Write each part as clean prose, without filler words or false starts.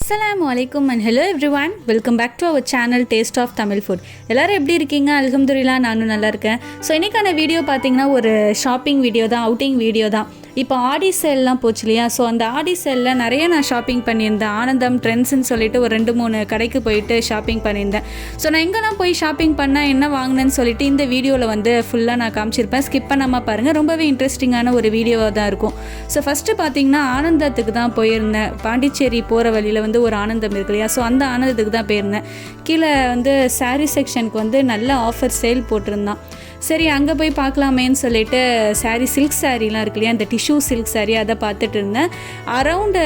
Assalamu alaikum and hello everyone. Welcome back to our channel Taste of Tamil Food. எல்லாரும் எப்படி இருக்கீங்க? அல்ஹம்துலில்லாஹ் நானும் நல்லா இருக்கேன். ஸோ இன்னைக்கான வீடியோ பார்த்தீங்கன்னா ஒரு ஷாப்பிங் வீடியோ தான், அவுட்டிங் வீடியோ தான். இப்போ ஆடி சேல்லாம் போச்சு இல்லையா? ஸோ அந்த ஆடி சேலில் நிறைய நான் ஷாப்பிங் பண்ணியிருந்தேன். ஆனந்தம் ட்ரெண்ட்ஸ்ன்னு சொல்லிட்டு ஒரு 2-3 கடைக்கு போயிட்டு ஷாப்பிங் பண்ணியிருந்தேன். ஸோ நான் எங்கெல்லாம் போய் ஷாப்பிங் பண்ணால் என்ன வாங்கினேன்னு சொல்லிட்டு இந்த வீடியோவில் வந்து ஃபுல்லாக நான் காமிச்சிருப்பேன். ஸ்கிப் பண்ணாமல் பாருங்கள், ரொம்பவே இன்ட்ரெஸ்டிங்கான ஒரு வீடியோவாக தான் இருக்கும். ஸோ ஃபஸ்ட்டு பார்த்தீங்கன்னா ஆனந்தத்துக்கு தான் போயிருந்தேன். பாண்டிச்சேரி போகிற வழியில் வந்து ஒரு ஆனந்தம் இருக்கு இல்லையா? ஸோ அந்த ஆனந்தத்துக்கு தான் போயிருந்தேன். கீழே வந்து சாரீ செக்ஷனுக்கு வந்து நல்ல ஆஃபர் சேல் போட்டிருந்தான். சரி அங்கே போய் பார்க்கலாமேன்னு சொல்லிட்டு சாரீ சில்க் சாரீலாம் இருக்கு இல்லையா, அந்த டிஷ்யூ சில்க் சாரீ அதை பார்த்துட்டு இருந்தேன். அரவுண்டு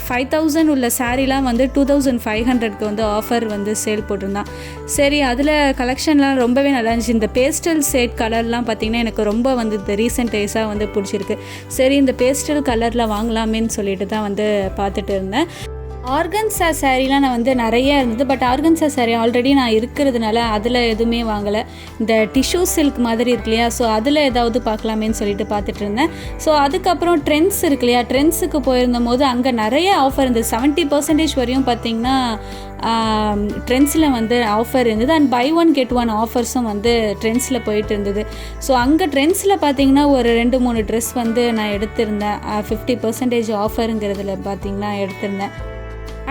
5000 உள்ள சாரீலாம் வந்து 2500க்கு வந்து ஆஃபர் வந்து சேல் போட்டிருந்தான். சரி அதில் கலெக்ஷன்லாம் ரொம்பவே நல்லா இருந்துச்சு. இந்த பேஸ்டல் ஷேட் கலர்லாம் பார்த்திங்கன்னா எனக்கு ரொம்ப வந்து இந்த ரீசெண்ட் டேஸாக வந்து பிடிச்சிருக்கு. சரி இந்த பேஸ்டல் கலரில் வாங்கலாமேன்னு சொல்லிட்டு தான் வந்து பார்த்துட்டு இருந்தேன். ஆர்கன்ஸா சாரீலாம் நான் வந்து நிறைய இருந்தது. பட் ஆர்கன்ஸா சாரீ ஆல்ரெடி நான் இருக்கிறதுனால அதில் எதுவுமே வாங்கலை. இந்த டிஷ்யூ சில்க் மாதிரி இருக்கு இல்லையா, ஸோ அதில் ஏதாவது பார்க்கலாமேன்னு சொல்லிட்டு பார்த்துட்டு இருந்தேன். ஸோ அதுக்கப்புறம் ட்ரெண்ட்ஸ் இருக்கு இல்லையா, ட்ரெண்ட்ஸுக்கு போயிருந்த போது அங்கே நிறைய ஆஃபர் இருந்தது. 70% வரையும் பார்த்திங்கன்னா ட்ரெண்ட்ஸில் வந்து ஆஃபர் இருந்தது. And buy one get one ஆஃபர்ஸும் வந்து ட்ரெண்ட்ஸில் போயிட்டு இருந்தது. ஸோ அங்கே ட்ரெண்ட்ஸில் பார்த்திங்கன்னா ஒரு 2-3 ட்ரெஸ் வந்து நான் எடுத்திருந்தேன். 50% ஆஃபருங்கிறதுல பார்த்திங்கன்னா எடுத்திருந்தேன்.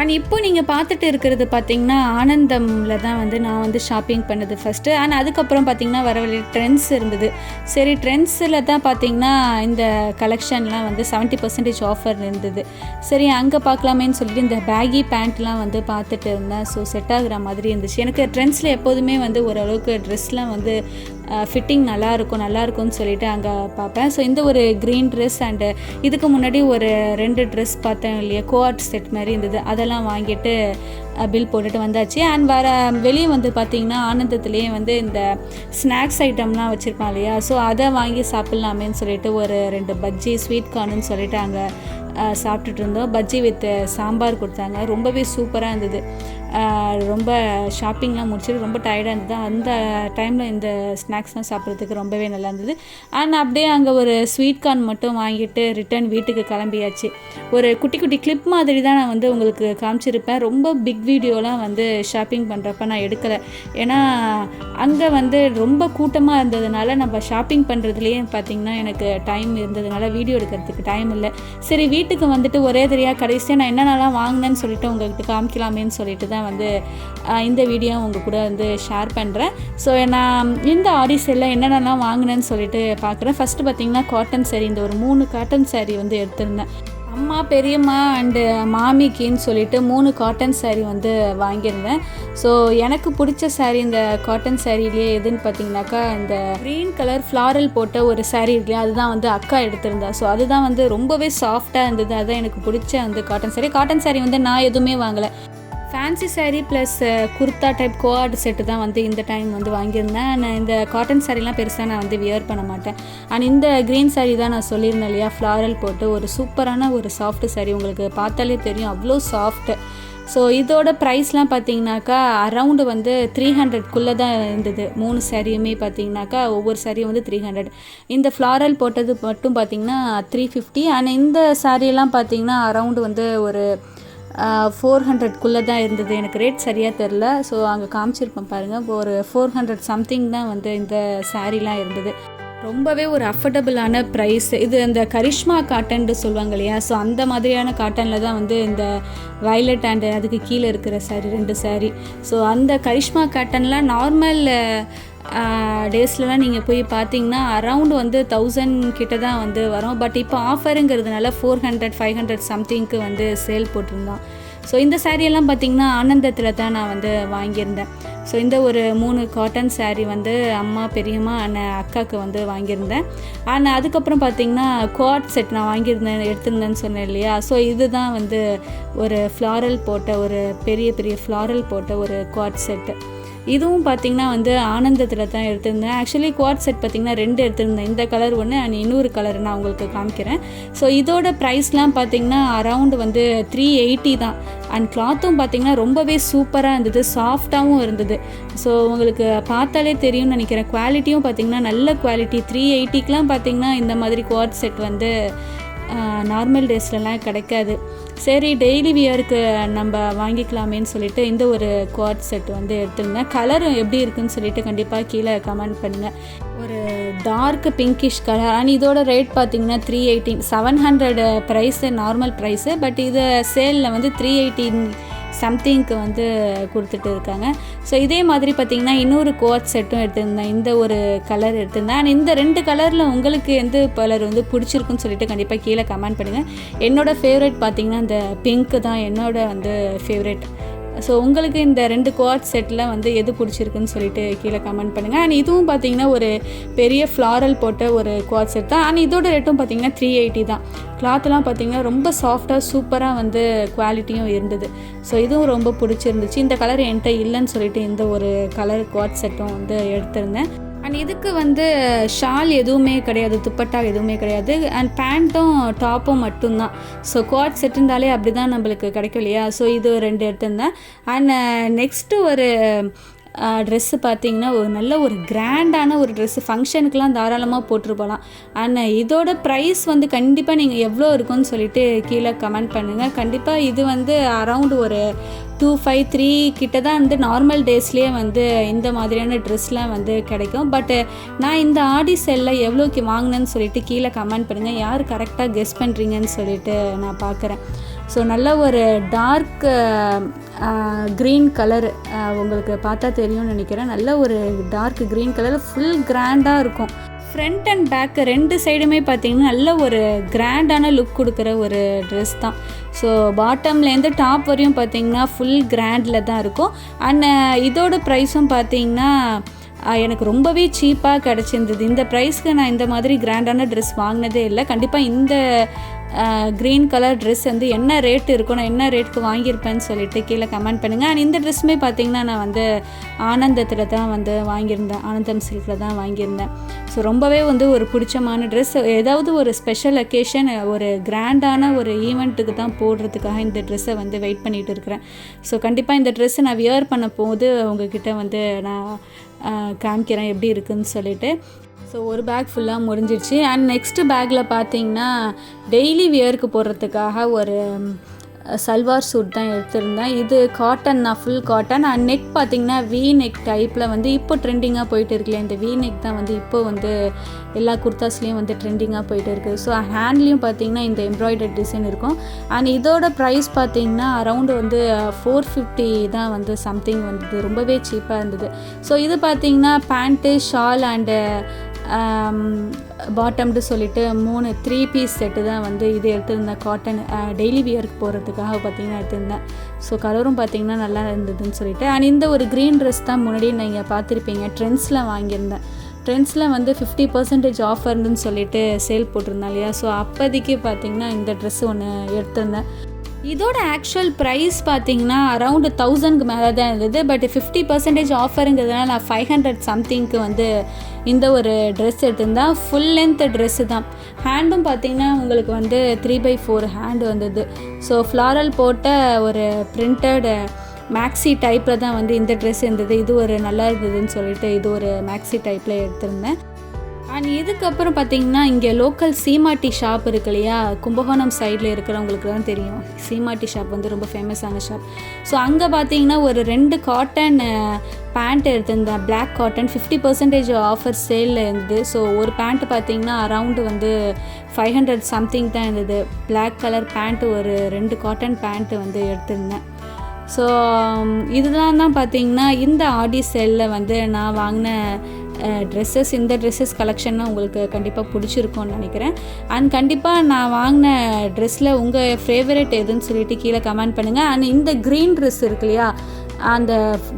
அண்ட் இப்போ நீங்கள் பார்த்துட்டு இருக்கிறது பார்த்திங்கன்னா ஆனந்தமில் தான் வந்து நான் வந்து ஷாப்பிங் பண்ணது ஃபஸ்ட்டு. அண்ட் அதுக்கப்புறம் பார்த்திங்கன்னா வர வழி ட்ரெண்ட்ஸ் இருந்தது. சரி ட்ரெண்ட்ஸில் தான் பார்த்திங்கன்னா இந்த கலெக்ஷன்லாம் வந்து 70% ஆஃபர் இருந்தது. சரி அங்கே பார்க்கலாமேன்னு சொல்லிட்டு இந்த பேகி பேண்ட்லாம் வந்து பார்த்துட்டு இருந்தேன். ஸோ செட் ஆகுற மாதிரி இருந்துச்சு. எனக்கு ட்ரெண்ட்ஸில் எப்போதுமே வந்து ஓரளவுக்கு ட்ரெஸ்லாம் வந்து ஃபிட்டிங் நல்லாயிருக்கும்னு சொல்லிட்டு அங்கே பார்ப்பேன். ஸோ இந்த ஒரு க்ரீன் ட்ரெஸ் அண்டு இதுக்கு முன்னாடி ஒரு 2 ட்ரெஸ் பார்த்தேன் இல்லையா, கோஆர்ட் செட் மாதிரி இருந்தது. அதெல்லாம் வாங்கிட்டு பில் போட்டுட்டு வந்தாச்சு. அண்ட் வெளியே வந்து பார்த்திங்கன்னா ஆனந்தத்துலேயே வந்து இந்த ஸ்நாக்ஸ் ஐட்டம்லாம் வச்சுருப்பான் இல்லையா, ஸோ அதை வாங்கி சாப்பிட்லாமேன்னு சொல்லிட்டு ஒரு 2 பஜ்ஜி ஸ்வீட் கார்னுன்னு சொல்லிட்டு அங்கே சாப்பிட்டுட்டு இருந்தோம். பஜ்ஜி வித் சாம்பார் கொடுத்தாங்க. ரொம்பவே சூப்பராக இருந்தது. ரொம்ப ஷாப்பிங்லாம் முடிச்சுட்டு ரொம்ப டயர்டாக இருந்தது. அந்த டைமில் இந்த ஸ்நாக்ஸ்லாம் சாப்பிட்றதுக்கு ரொம்பவே நல்லா இருந்தது. அண்ட் அப்படியே அங்கே ஒரு ஸ்வீட் கார்ன் மட்டும் வாங்கிட்டு ரிட்டன் வீட்டுக்கு கிளம்பியாச்சு. ஒரு குட்டி குட்டி கிளிப் மாதிரி தான் நான் வந்து உங்களுக்கு காமிச்சிருப்பேன். ரொம்ப பிக் வீடியோலாம் வந்து ஷாப்பிங் பண்ணுறப்ப நான் எடுக்கலை. ஏன்னா அங்கே வந்து ரொம்ப கூட்டமாக இருந்ததுனால நம்ம ஷாப்பிங் பண்ணுறதுலேயே பார்த்திங்கன்னா எனக்கு டைம் இருந்ததுனால வீடியோ எடுக்கிறதுக்கு டைம் இல்லை. சரி வீட்டுக்கு வந்துட்டு ஒரே தெரியாக கடைசியாக நான் என்னென்னலாம் வாங்கினேன்னு சொல்லிட்டு உங்கள்கிட்ட காமிக்கலாமேன்னு சொல்லிட்டு தான் வந்து இந்த வீடியோ உங்கள் கூட வந்து ஷேர் பண்ணுறேன். ஸோ நான் இந்த ஆடி சேலில் என்னென்னலாம் வாங்கினேன்னு சொல்லிட்டு பார்க்குறேன். ஃபஸ்ட்டு பார்த்திங்கன்னா காட்டன் சாரீ, இந்த ஒரு 3 காட்டன் சாரீ வந்து எடுத்திருந்தேன். அம்மா பெரியம்மா அண்டு மாமிக்கின்னு சொல்லிட்டு 3 காட்டன் சாரீ வந்து வாங்கியிருந்தேன். ஸோ எனக்கு பிடிச்ச சாரீ இந்த காட்டன் சாரீலேயே எதுன்னு பார்த்தீங்கன்னாக்கா இந்த க்ரீன் கலர் ஃப்ளாரல் போட்ட ஒரு சாரீ இல்லையா, அதுதான் வந்து அக்கா எடுத்திருந்தா. ஸோ அதுதான் வந்து ரொம்பவே சாஃப்டாக இருந்தது. அதுதான் எனக்கு பிடிச்ச வந்து காட்டன் சாரீ. காட்டன் சாரீ வந்து நான் எதுவுமே வாங்கலை. Fancy sari plus kurta type coord set தான் வந்து இந்த டைம் வந்து வாங்கியிருந்தேன். நான் இந்த காட்டன் சாரீலாம் பெருசாக நான் வந்து வியர் பண்ண மாட்டேன். அண்ட் இந்த க்ரீன் சாரீ தான் நான் சொல்லியிருந்தேன் இல்லையா, ஃப்ளாரல் போட்டு ஒரு சூப்பரான ஒரு சாஃப்ட் சாரீ. உங்களுக்கு பார்த்தாலே தெரியும் அவ்வளோ சாஃப்ட்டு. ஸோ இதோட ப்ரைஸ்லாம் பார்த்தீங்கன்னாக்கா அரவுண்டு வந்து 300க்குள்ளே தான் இருந்தது. 3 சாரியுமே பார்த்தீங்கன்னாக்கா ஒவ்வொரு சாரியும் வந்து 300. இந்த ஃப்ளாரல் போட்டது மட்டும் பார்த்திங்கன்னா 350. அண்ட் இந்த சாரியெல்லாம் பார்த்திங்கன்னா அரவுண்டு வந்து ஒரு 400க்குள்ளே தான் இருந்தது. எனக்கு ரேட் சரியாக தெரில. ஸோ அங்கே காமிச்சிருப்பேன் பாருங்கள். இப்போ ஒரு 400 சம்திங் தான் வந்து இந்த சாரீலாம் இருந்தது. ரொம்பவே ஒரு அஃபோர்டபுளான ப்ரைஸ். இது இந்த கரிஷ்மா காட்டன்னு சொல்லுவாங்க இல்லையா, ஸோ அந்த மாதிரியான காட்டனில் தான் வந்து இந்த வயலட் அண்டு அதுக்கு கீழே இருக்கிற சாரீ 2 சாரீ. ஸோ அந்த கரிஷ்மா காட்டன்லாம் நார்மல் டேஸ்லலாம் நீங்கள் போய் பார்த்தீங்கன்னா அரவுண்டு வந்து 1000 கிட்ட தான் வந்து வரும். பட் இப்போ ஆஃபருங்கிறதுனால 400-500 சம்திங்க்கு வந்து சேல் போட்டிருந்தான். ஸோ இந்த சாரியெல்லாம் பார்த்திங்கன்னா ஆனந்தத்தில் தான் நான் வந்து வாங்கியிருந்தேன். ஸோ இந்த ஒரு 3 காட்டன் சாரீ வந்து அம்மா பெரியம்மா அக்காவுக்கு வந்து வாங்கியிருந்தேன். ஆனால் அதுக்கப்புறம் பார்த்திங்கன்னா கோஆர்ட் செட் நான் எடுத்திருந்தேன்னு சொன்னேன் இல்லையா, ஸோ இது தான் வந்து ஒரு ஃப்ளாரல் போட்ட ஒரு பெரிய ஃப்ளாரல் போட்ட ஒரு கோஆர்ட் செட்டு. இதுவும் பார்த்திங்கன்னா வந்து ஆனந்தத்தில் தான் எடுத்திருந்தேன். ஆக்சுவலி குவாட் செட் பார்த்திங்கன்னா 2 எடுத்திருந்தேன். இந்த கலர் ஒன்று அண்ட் இன்னொரு கலர் நான் உங்களுக்கு காமிக்கிறேன். ஸோ இதோட ப்ரைஸ்லாம் பார்த்திங்கன்னா அரவுண்டு வந்து 380 தான். அண்ட் கிளாத்தும் பார்த்திங்கன்னா ரொம்பவே சூப்பராக இருந்தது, சாஃப்டாகவும் இருந்தது. ஸோ உங்களுக்கு பார்த்தாலே தெரியும்னு நினைக்கிறேன். குவாலிட்டியும் பார்த்திங்கன்னா நல்ல குவாலிட்டி. 380க்கெலாம் பார்த்திங்கன்னா இந்த மாதிரி குவாட் செட் வந்து நார்மல் டேஸ்லலாம் கிடைக்காது. சரி டெய்லி வியருக்கு நம்ம வாங்கிக்கலாமேன்னு சொல்லிட்டு இந்த ஒரு குவாட் செட் வந்து எடுத்துருந்தேன். கலரும் எப்படி இருக்குன்னு சொல்லிட்டு கண்டிப்பாக கீழே கமெண்ட் பண்ணுங்கள். ஒரு டார்க் பிங்கிஷ் கலர். அண்ட் இதோட ரேட் பார்த்தீங்கன்னா 318, 700 ப்ரைஸு நார்மல் ப்ரைஸு. பட் இது சேலில் வந்து 318 சம்திங்க்கு வந்து கொடுத்துட்டு இருக்காங்க. ஸோ இதே மாதிரி பார்த்திங்கன்னா இன்னொரு கோட் செட்டும் எடுத்திருந்தேன். இந்த ஒரு கலர் எடுத்திருந்தேன். அண்ட் இந்த 2 கலரில் உங்களுக்கு எந்த கலர் வந்து பிடிச்சிருக்குன்னு சொல்லிட்டு கண்டிப்பாக கீழே கமெண்ட் பண்ணுங்கள். என்னோடய ஃபேவரட் பார்த்திங்கன்னா இந்த பிங்க்கு தான் என்னோட வந்து ஃபேவரட். ஸோ உங்களுக்கு இந்த 2 குவாட் செட்டில் வந்து எது பிடிச்சிருக்குன்னு சொல்லிட்டு கீழே கமெண்ட் பண்ணுங்கள். அண்ட் இதுவும் பார்த்திங்கன்னா ஒரு பெரிய ஃப்ளாரல் போட்ட ஒரு குவாட் செட் தான். அண்ட் இதோட ரேட்டும் பார்த்திங்கன்னா 380 தான். கிளாத்லாம் பார்த்திங்கன்னா ரொம்ப சாஃப்டாக சூப்பராக வந்து குவாலிட்டியும் இருந்தது. ஸோ இதுவும் ரொம்ப பிடிச்சிருந்துச்சு. இந்த கலர் என்கிட்ட இல்லைன்னு சொல்லிட்டு இந்த ஒரு கலர் குவாட் செட்டும் வந்து எடுத்திருந்தேன். அண்ட் இதுக்கு வந்து ஷால் எதுவுமே கிடையாது, துப்பட்டா எதுவுமே கிடையாது. அண்ட் பேண்ட்டும் டாப்பும் மட்டும்தான். ஸோ குவாட் செட் இருந்தாலே அப்படி தான் நம்மளுக்கு கிடைக்கும் இல்லையா. ஸோ இது 2 எடுத்திருந்தேன். அண்ட் நெக்ஸ்ட்டு ஒரு ட்ரெஸ்ஸு பார்த்திங்கன்னா ஒரு நல்ல ஒரு கிராண்டான ஒரு ட்ரெஸ்ஸு, ஃபங்க்ஷனுக்கெலாம் தாராளமாக போட்டு போகலாம். அண்ட் இதோட ப்ரைஸ் வந்து கண்டிப்பாக நீங்கள் எவ்வளோ இருக்குன்னு சொல்லிட்டு கீழே கமெண்ட் பண்ணுங்கள். கண்டிப்பாக இது வந்து அரவுண்ட் ஒரு 253 கிட்ட தான் வந்து நார்மல் டேஸ்லேயே வந்து இந்த மாதிரியான ட்ரெஸ்லாம் வந்து கிடைக்கும். பட்டு நான் இந்த ஆடி செல்லில் எவ்வளோக்கு வாங்கினேன்னு சொல்லிட்டு கீழே கமெண்ட் பண்ணுங்கள். யார் கரெக்டாக கெஸ் பண்ணுறீங்கன்னு சொல்லிட்டு நான் பார்க்குறேன். ஸோ நல்ல ஒரு டார்க் க்ரீன் கலர் உங்களுக்கு பார்த்தா தெரியும்னு நினைக்கிறேன். நல்ல ஒரு டார்க் க்ரீன் கலர் ஃபுல் கிராண்டாக இருக்கும். ஃப்ரண்ட் அண்ட் பேக்கு 2 சைடுமே பார்த்திங்கன்னா நல்ல ஒரு கிராண்டான லுக் கொடுக்குற ஒரு ட்ரெஸ் தான். ஸோ பாட்டம்லேருந்து டாப் வரையும் பார்த்திங்கன்னா ஃபுல் கிராண்டில் தான் இருக்கும். அண்ட் இதோட ப்ரைஸும் பார்த்திங்கன்னா எனக்கு ரொம்பவே சீப்பாக கிடச்சிருந்தது. இந்த ப்ரைஸ்க்கு நான் இந்த மாதிரி கிராண்டான ட்ரெஸ் வாங்கினதே இல்லை. கண்டிப்பாக இந்த க்ரீன் கலர் ட்ரெஸ் வந்து என்ன ரேட் இருக்கும், நான் என்ன ரேட்டுக்கு வாங்கியிருப்பேன்னு சொல்லிட்டு கீழே கமெண்ட் பண்ணுங்கள். அண்ட் இந்த ட்ரெஸ்ஸுமே பார்த்திங்கன்னா நான் வந்து ஆனந்தத்தில் தான் வந்து வாங்கியிருந்தேன், ஆனந்தம் சில்கில் தான் வாங்கியிருந்தேன். ஸோ ரொம்பவே வந்து ஒரு பிடிச்சமான ட்ரெஸ். ஏதாவது ஒரு ஸ்பெஷல் அக்கேஷன், ஒரு கிராண்டான ஒரு ஈவெண்ட்டுக்கு தான் போடுறதுக்காக இந்த ட்ரெஸ்ஸை வந்து வெயிட் பண்ணிகிட்டு இருக்கிறேன். ஸோ கண்டிப்பாக இந்த ட்ரெஸ்ஸை நான் வியர் பண்ண போது உங்ககிட்ட வந்து நான் காமிக்கிறேன் எப்படி இருக்குதுன்னு சொல்லிட்டு. ஸோ ஒரு பேக் ஃபுல்லாக முடிஞ்சிடுச்சு. அண்ட் நெக்ஸ்ட்டு பேக்கில் பார்த்தீங்கன்னா டெய்லி வியருக்கு போடுறதுக்காக ஒரு சல்வார் சூட் தான் எடுத்திருந்தேன். இது காட்டன் தான், ஃபுல் காட்டன். அண்ட் நெக் பார்த்திங்கன்னா வி நெக் டைப்பில் வந்து இப்போ ட்ரெண்டிங்காக போயிட்டு இருக்குல்ல, இந்த வி நெக் தான் வந்து இப்போ வந்து எல்லா குர்தாஸ்லேயும் வந்து ட்ரெண்டிங்காக போயிட்டு இருக்குது. ஸோ ஹேண்ட்லேயும் பார்த்திங்கன்னா இந்த எம்ப்ராய்டரி டிசைன் இருக்கும். அண்ட் இதோட ப்ரைஸ் பார்த்திங்கன்னா அரவுண்டு வந்து 450 தான் வந்து சம்திங் வந்தது. ரொம்பவே சீப்பாக இருந்தது. ஸோ இது பார்த்திங்கன்னா பேண்ட்டு, ஷால் அண்டு பாட்டம்னு சொல்லிட்டு 3 பீஸ் செட்டு தான் வந்து இது எடுத்திருந்தேன். காட்டன் டெய்லி வியருக்கு போகிறதுக்காக பார்த்திங்கன்னா எடுத்திருந்தேன். ஸோ கலரும் பார்த்திங்கன்னா நல்லா இருந்ததுன்னு சொல்லிட்டு. அண்ட் இந்த ஒரு க்ரீன் ட்ரெஸ் தான் முன்னாடி நீங்கள் பார்த்துருப்பீங்க, ட்ரெண்ட்ஸில் வாங்கியிருந்தேன். ட்ரெண்ட்ஸில் வந்து 50% ஆஃபர்னு சொல்லிட்டு சேல் போட்டிருந்தேன் இல்லையா. ஸோ அப்போதைக்கு பார்த்திங்கன்னா இந்த ட்ரெஸ்ஸு ஒன்று எடுத்திருந்தேன். இதோட ஆக்சுவல் ப்ரைஸ் பார்த்திங்கன்னா அரவுண்டு 1000க்கு மேலே தான் இருந்தது. பட் 50% ஆஃபருங்கிறதுனால நான் 500 சம்திங்க்கு வந்து இந்த ஒரு ட்ரெஸ் எடுத்திருந்தேன். ஃபுல் லென்த் ட்ரெஸ்ஸு தான். ஹேண்டும் பார்த்திங்கன்னா உங்களுக்கு வந்து 3/4 ஹேண்டு வந்தது. ஸோ ஃப்ளாரல் போட்ட ஒரு பிரிண்டட் மேக்ஸி டைப்பில் தான் வந்து இந்த ட்ரெஸ் இருந்தது. இது ஒரு நல்லா இருந்ததுன்னு சொல்லிட்டு இது ஒரு மேக்ஸி டைப்பில் எடுத்திருந்தேன். அண்ட் இதுக்கப்புறம் பார்த்திங்கன்னா இங்கே லோக்கல் சீமாட்டி ஷாப் இருக்கு இல்லையா, கும்பகோணம் சைடில் இருக்கிறவங்களுக்கு தான் தெரியும். சீமாட்டி ஷாப் வந்து ரொம்ப ஃபேமஸான ஷாப். ஸோ அங்கே பார்த்திங்கன்னா ஒரு 2 காட்டன் பேண்ட் எடுத்திருந்தேன், பிளாக் காட்டன். 50% ஆஃபர் சேலில் இருந்தது. ஸோ ஒரு பேண்ட்டு பார்த்திங்கன்னா அரவுண்டு வந்து 500 சம்திங் தான் இருந்தது. பிளாக் கலர் பேண்ட்டு ஒரு 2 காட்டன் பேண்ட்டு வந்து எடுத்திருந்தேன். ஸோ இதுதான் பார்த்திங்கன்னா இந்த ஆடி சேலில் வந்து நான் வாங்கின ட்ரெஸ்ஸஸ். இந்த ட்ரெஸ்ஸஸ் கலெக்ஷன்னா உங்களுக்கு கண்டிப்பாக பிடிச்சிருக்கும்னு நினைக்கிறேன். அண்ட் கண்டிப்பாக நான் வாங்கின ட்ரெஸ்ஸில் உங்கள் ஃபேவரட் எதுன்னு சொல்லிட்டு கீழே கமெண்ட் பண்ணுங்கள். அண்ட் இந்த க்ரீன் ட்ரெஸ் இருக்கு இல்லையா, அந்த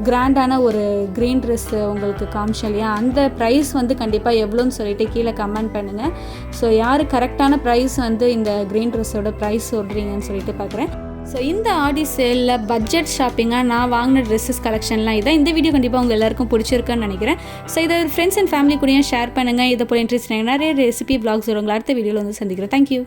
கிராண்டான ஒரு க்ரீன் ட்ரெஸ்ஸு உங்களுக்கு காமிச்சேன் இல்லையா, அந்த ப்ரைஸ் வந்து கண்டிப்பாக எவ்வளோன்னு சொல்லிட்டு கீழே கமெண்ட் பண்ணுங்கள். ஸோ யார் கரெக்டான ப்ரைஸ் வந்து இந்த க்ரீன் ட்ரெஸ்ஸோட ப்ரைஸ் சொல்கிறீங்கன்னு சொல்லிட்டு பார்க்குறேன். ஸோ இந்த ஆடி சேலில் பட்ஜெட் ஷாப்பிங்காக நான் வாங்கின ட்ரெஸ்ஸஸ் கலெக்ஷன்லாம் இதான். இந்த வீடியோ கண்டிப்பாக உங்கள் எல்லாருக்கும் பிடிச்சிருக்குன்னு நினைக்கிறேன். ஸோ இதை ஃப்ரெண்ட்ஸ் அண்ட் ஃபேமிலி கூடயும் ஷேர் பண்ணுங்கள். இதை போல் இன்ட்ரெஸ்ட் நிறைய ரெசிபி vlogs வரும். உங்களை அடுத்த வீடியோவில் வந்து சந்திக்கிறேன். தேங்க்யூ.